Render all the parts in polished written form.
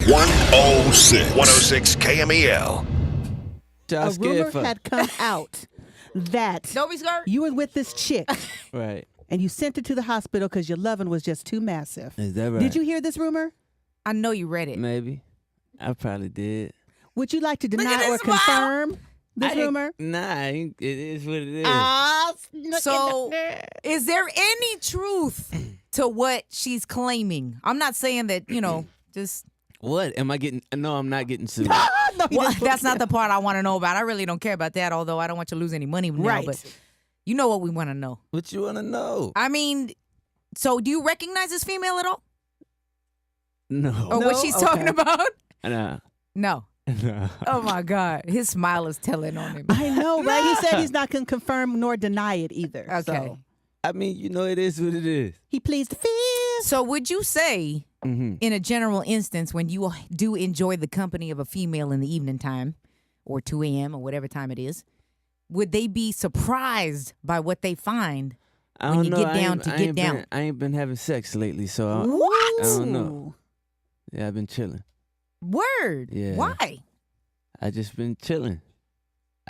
106. 106 KMEL. A rumor had come out that Don't be scared. you were with this chick Right. and you sent her to the hospital because your loving was just too massive. Is that right? Did you hear this rumor? I know you read it. Maybe. I probably did. Would you like to at deny this or smile. confirm this I ain't- rumor? Nah, it is what it is. So, is there any truth to what she's claiming? I'm not saying that, just. What? Am I getting? No, I'm not getting sued. No, he Well, didn't. that's not the part I want to know about. I really don't care about that, although I don't want you to lose any money now. Right. But you know what we want to know. What you want to know? I mean, so do you recognize this female at all? No. Or what she's talking about? Nah. No. Nah. Oh, my God. His smile is telling on him. I know, right? He said he's not going to confirm nor deny it either. Okay. So I mean, it is what it is. he pleads the fifth. So would you say, Mm-hmm. in a general instance, when you do enjoy the company of a female in the evening time or 2 a.m. or whatever time it is, would they be surprised by what they find? I When don't you know. get I down ain't- to I get ain't down. been- I ain't been having sex lately, so I What? don't know. Yeah, I've been chilling. Word. Yeah. Why? I just been chilling.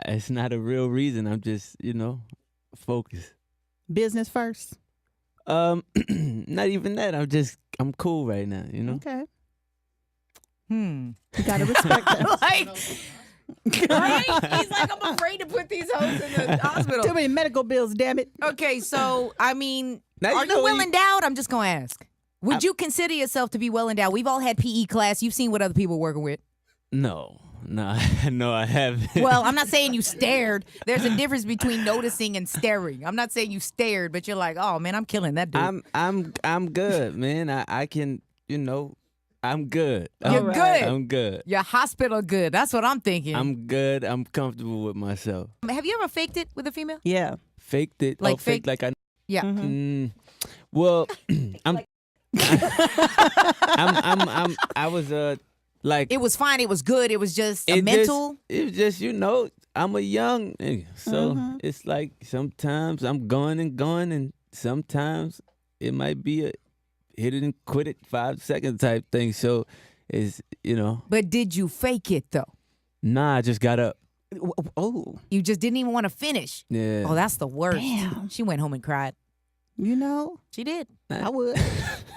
It's not a real reason. I'm just, focused. Business first. Not even that. I'm cool right now, Okay. You You got to respect that. like, right? He's like, I'm afraid to put these hoes in the Too hospital. many medical bills, damn it. Okay, so, I mean, Now, are you know you when well you- endowed? I'm just going to ask. Would you consider yourself to be well endowed? We've all had PE class. You've seen what other people are working with. No, no, I haven't. Well, I'm not saying you stared. There's a difference between noticing and staring. I'm not saying you stared, but you're like, oh man, I'm killing that dude. I'm good, man. I can, I'm good. You're good. I'm good. You're hospital good. That's what I'm thinking. I'm good. I'm comfortable with myself. Have you ever faked it with a female? Yeah. Faked it. Like faked faked- like I. Yeah. Well, I was like It was fine. It was good. It was just a it mental. It was just I'm a young nigga, so it's like sometimes I'm going, and sometimes it might be a hit it and quit it 5 second type thing. So it's But did you fake it though? nah, I just got up. Oh, You just didn't even want to finish. Yeah. Oh, that's the worst. Damn. She went home and cried. you know, She did. I would.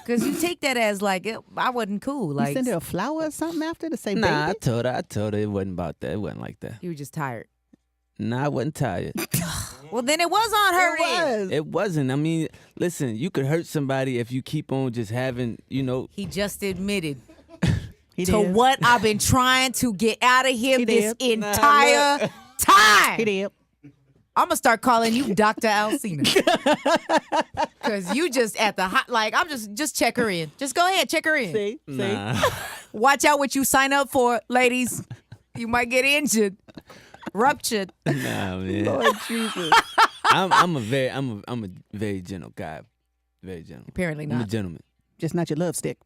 Because you take that as like, I wasn't cool. You Like, send her a flower or something after to say Nah, baby? I told her it wasn't about that. It wasn't like that. you were just tired. Nah, I wasn't tired. Well, then it was on her end. It was. It wasn't. I mean, listen, you could hurt somebody if you keep on just having, He just admitted He to did. what I've been trying to get out of him He this did. entire time. He did. I'm gonna start calling you Dr. Alcina. Cause you just at the hot, like I'm just check her in. Just go ahead, check her in. See? Nah. Watch out what you sign up for, ladies. You might get injured, ruptured. Nah, man. Lord Jesus. I'm a very gentle guy. Very gentle. Apparently I'm a not. gentleman. Just not your love stick.